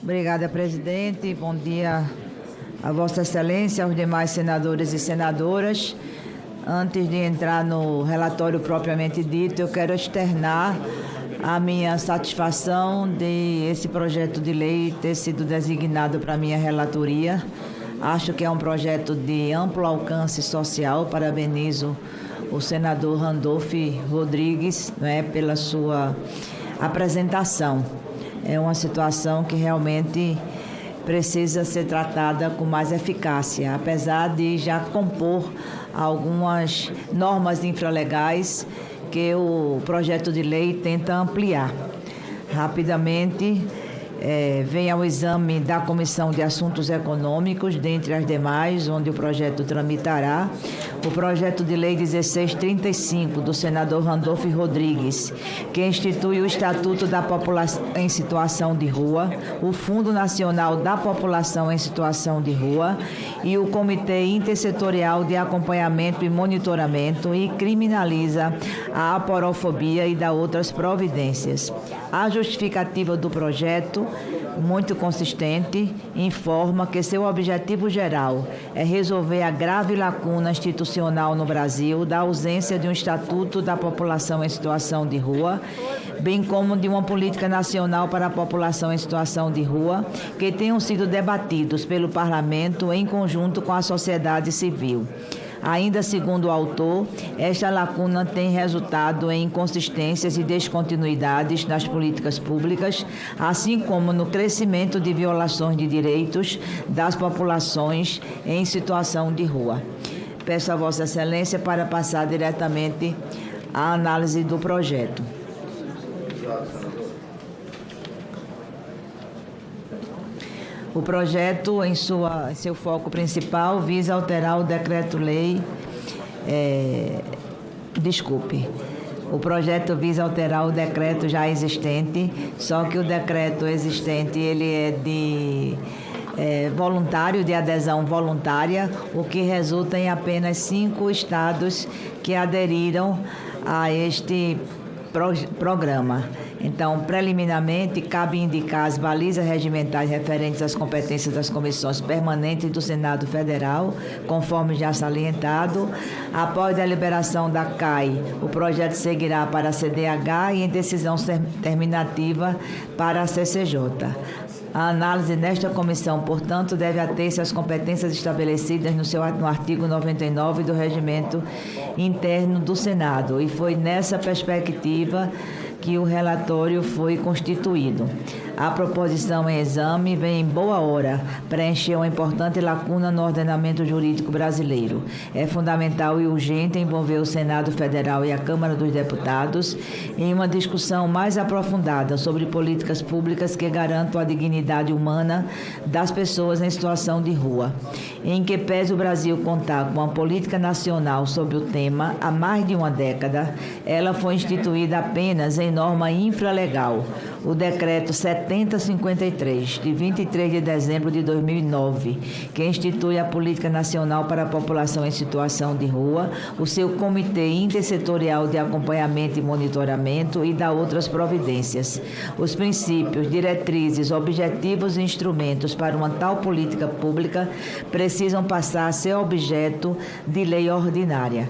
Obrigada, presidente. Bom dia a Vossa Excelência, aos demais senadores e senadoras. Antes de entrar no relatório propriamente dito, eu quero externar a minha satisfação de esse projeto de lei ter sido designado para minha relatoria. Acho que é um projeto de amplo alcance social. Parabenizo o senador Randolph Rodrigues, pela sua apresentação. É uma situação que realmente precisa ser tratada com mais eficácia, apesar de já compor algumas normas infralegais que o projeto de lei tenta ampliar. Rapidamente, vem ao exame da Comissão de Assuntos Econômicos, dentre as demais, onde o projeto tramitará, o projeto de lei 1635, do senador Randolph Rodrigues, que institui o Estatuto da População em Situação de Rua, o Fundo Nacional da População em Situação de Rua e o Comitê Intersetorial de Acompanhamento e Monitoramento, e criminaliza a aporofobia e dá outras providências. A justificativa do projeto, muito consistente, informa que seu objetivo geral é resolver a grave lacuna institucional no Brasil da ausência de um Estatuto da População em Situação de Rua, bem como de uma política nacional para a população em situação de rua, que tenham sido debatidos pelo Parlamento em conjunto com a sociedade civil. Ainda segundo o autor, esta lacuna tem resultado em inconsistências e descontinuidades nas políticas públicas, assim como no crescimento de violações de direitos das populações em situação de rua. Peço a Vossa Excelência para passar diretamente à análise do projeto. O projeto, em seu foco principal, visa alterar o decreto-lei. O projeto visa alterar o decreto já existente, só que o decreto existente ele é voluntário, de adesão voluntária, o que resulta em apenas 5 estados que aderiram a este programa. Então, preliminarmente, cabe indicar as balizas regimentais referentes às competências das comissões permanentes do Senado Federal, conforme já salientado. Após a deliberação da CAI, o projeto seguirá para a CDH e em decisão terminativa para a CCJ. A análise nesta comissão, portanto, deve ater-se às competências estabelecidas no artigo 99 do Regimento Interno do Senado, e foi nessa perspectiva que o relatório foi constituído. A proposição em exame vem em boa hora preencher uma importante lacuna no ordenamento jurídico brasileiro. É fundamental e urgente envolver o Senado Federal e a Câmara dos Deputados em uma discussão mais aprofundada sobre políticas públicas que garantam a dignidade humana das pessoas em situação de rua. Em que pese o Brasil contar com uma política nacional sobre o tema há mais de uma década, ela foi instituída apenas em norma infralegal, o Decreto 7053, de 23 de dezembro de 2009, que institui a Política Nacional para a População em Situação de Rua, o seu Comitê Intersetorial de Acompanhamento e Monitoramento e dá outras providências. Os princípios, diretrizes, objetivos e instrumentos para uma tal política pública precisam passar a ser objeto de lei ordinária.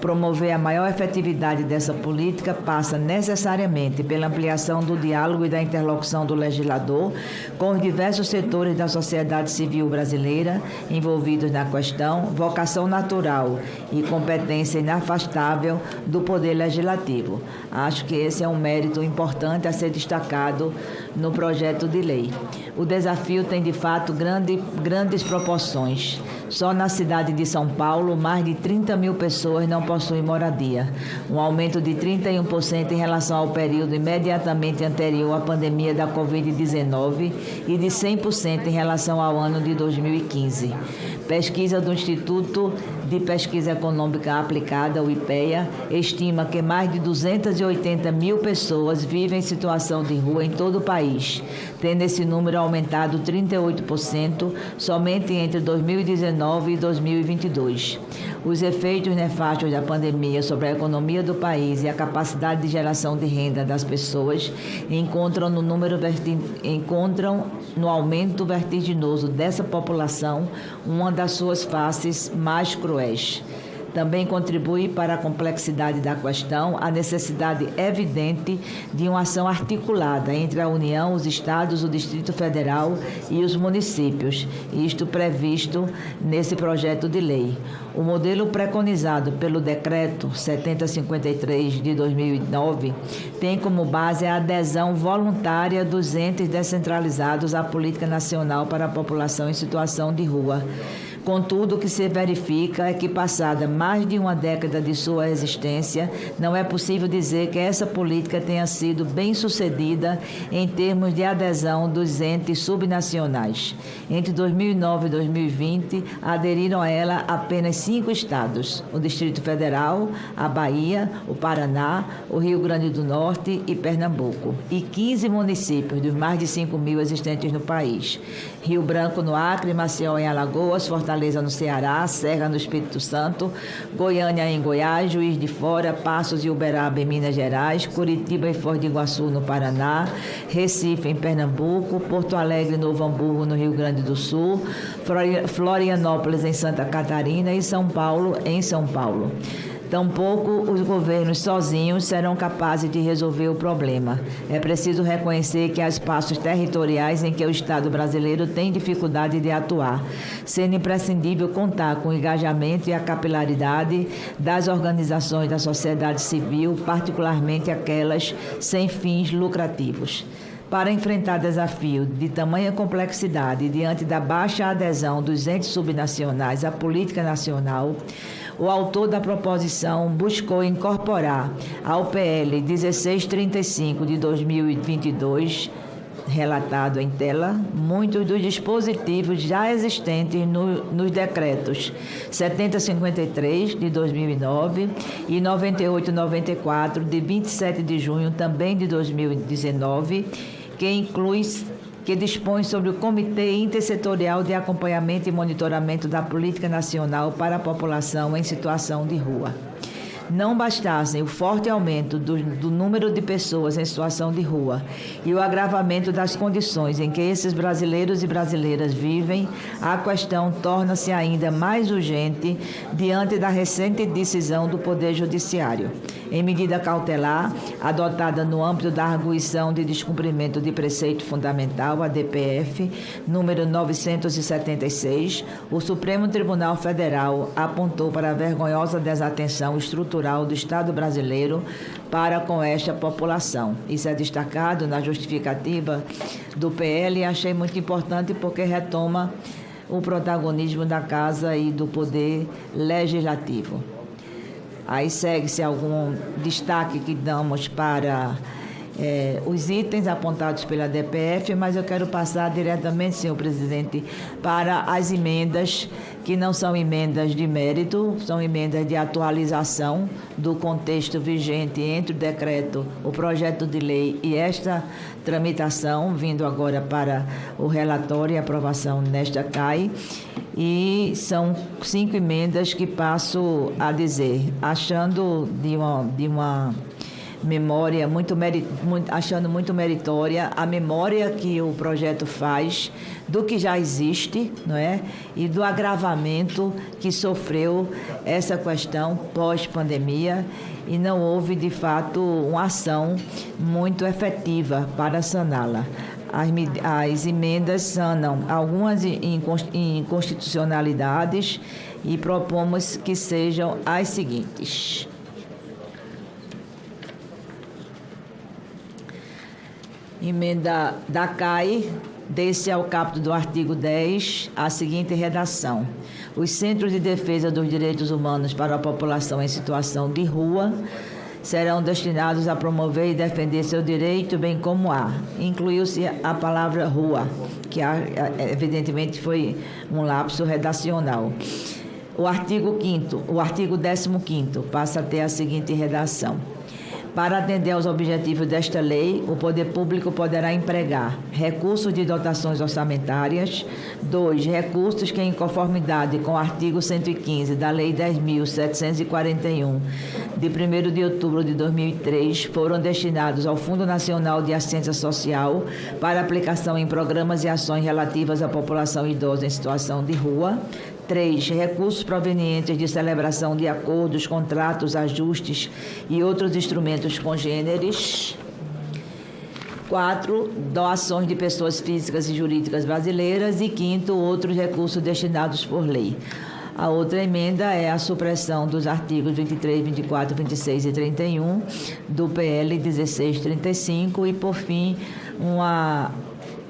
Promover a maior efetividade dessa política passa necessariamente pela ampliação do diálogo e da interlocução do legislador com os diversos setores da sociedade civil brasileira envolvidos na questão, vocação natural e competência inafastável do Poder Legislativo. Acho que esse é um mérito importante a ser destacado no projeto de lei. O desafio tem, de fato, grandes proporções. Só na cidade de São Paulo, mais de 30 mil pessoas não possuem moradia, um aumento de 31% em relação ao período imediatamente anterior à pandemia da Covid-19 e de 100% em relação ao ano de 2015. Pesquisa do Instituto de Pesquisa Econômica Aplicada, o IPEA, estima que mais de 280 mil pessoas vivem em situação de rua em todo o país, tendo esse número aumentado 38% somente entre 2019 e 2022. Os efeitos nefastos da pandemia sobre a economia do país e a capacidade de geração de renda das pessoas encontram no aumento vertiginoso dessa população uma das suas faces mais cruéis. Também contribui para a complexidade da questão a necessidade evidente de uma ação articulada entre a União, os Estados, o Distrito Federal e os municípios, isto previsto nesse projeto de lei. O modelo preconizado pelo Decreto 7053 de 2009 tem como base a adesão voluntária dos entes descentralizados à Política Nacional para a População em Situação de Rua. Contudo, o que se verifica é que, passada mais de uma década de sua existência, não é possível dizer que essa política tenha sido bem-sucedida em termos de adesão dos entes subnacionais. Entre 2009 e 2020, aderiram a ela apenas 5 estados: o Distrito Federal, a Bahia, o Paraná, o Rio Grande do Norte e Pernambuco, e 15 municípios dos mais de 5.000 existentes no país: Rio Branco, no Acre, Maceió, em Alagoas, Fortaleza, no Ceará, Serra, no Espírito Santo, Goiânia, em Goiás, Juiz de Fora, Passos e Uberaba, em Minas Gerais, Curitiba e Foz do Iguaçu, no Paraná, Recife, em Pernambuco, Porto Alegre, Novo Hamburgo, no Rio Grande do Sul, Florianópolis, em Santa Catarina e São Paulo, em São Paulo. Tampouco os governos sozinhos serão capazes de resolver o problema. É preciso reconhecer que há espaços territoriais em que o Estado brasileiro tem dificuldade de atuar, sendo imprescindível contar com o engajamento e a capilaridade das organizações da sociedade civil, particularmente aquelas sem fins lucrativos. Para enfrentar desafio de tamanha complexidade diante da baixa adesão dos entes subnacionais à política nacional, o autor da proposição buscou incorporar ao PL 1635 de 2022, relatado em tela, muitos dos dispositivos já existentes nos decretos 7053 de 2009 e 9894 de 27 de junho também de 2019, que dispõe sobre o Comitê Intersetorial de Acompanhamento e Monitoramento da Política Nacional para a População em Situação de Rua. Não bastassem o forte aumento do número de pessoas em situação de rua e o agravamento das condições em que esses brasileiros e brasileiras vivem, a questão torna-se ainda mais urgente diante da recente decisão do Poder Judiciário. Em medida cautelar, adotada no âmbito da arguição de descumprimento de preceito fundamental, a DPF, número 976, o Supremo Tribunal Federal apontou para a vergonhosa desatenção estrutural do Estado brasileiro para com esta população. Isso é destacado na justificativa do PL e achei muito importante porque retoma o protagonismo da Casa e do Poder Legislativo. Aí segue-se algum destaque que damos para os itens apontados pela DPF, mas eu quero passar diretamente, senhor presidente, para as emendas, que não são emendas de mérito, são emendas de atualização do contexto vigente entre o decreto, o projeto de lei e esta tramitação, vindo agora para o relatório e aprovação nesta CAI. E são 5 emendas que passo a dizer, achando de uma memória achando muito meritória a memória que o projeto faz do que já existe, não é? E do agravamento que sofreu essa questão pós-pandemia, e não houve, de fato, uma ação muito efetiva para saná-la. As emendas sanam algumas inconstitucionalidades e propomos que sejam as seguintes. Emenda da CAI, desse ao caput do artigo 10, a seguinte redação: os Centros de Defesa dos Direitos Humanos para a População em Situação de Rua serão destinados a promover e defender seu direito, bem como incluiu-se a palavra rua, que evidentemente foi um lapso redacional. O artigo 15º passa a ter a seguinte redação: Para atender aos objetivos desta lei, o poder público poderá empregar recursos de dotações orçamentárias. 2. Recursos que, em conformidade com o artigo 115 da Lei 10.741, de 1º de outubro de 2003, foram destinados ao Fundo Nacional de Assistência Social para aplicação em programas e ações relativas à população idosa em situação de rua. 3. Recursos provenientes de celebração de acordos, contratos, ajustes e outros instrumentos congêneres. 4. Doações de pessoas físicas e jurídicas brasileiras. E 5. Outros recursos destinados por lei. A outra emenda é a supressão dos artigos 23, 24, 26 e 31 do PL 1635 e, por fim, uma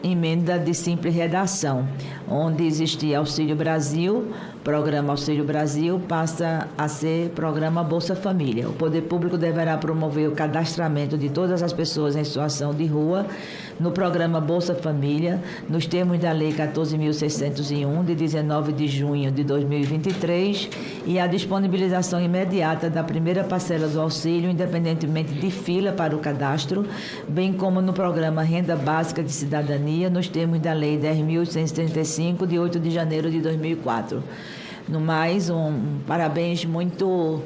emenda de simples redação, onde existia Auxílio Brasil, programa Auxílio Brasil passa a ser programa Bolsa Família. O poder público deverá promover o cadastramento de todas as pessoas em situação de rua no programa Bolsa Família, nos termos da Lei 14.601, de 19 de junho de 2023, e a disponibilização imediata da primeira parcela do auxílio, independentemente de fila para o cadastro, bem como no programa Renda Básica de Cidadania, nos termos da Lei 10.835, de 8 de janeiro de 2004. No mais, um parabéns muito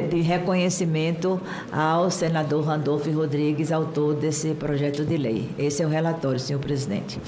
de reconhecimento ao senador Randolfo Rodrigues, autor desse projeto de lei. Esse é o relatório, senhor presidente.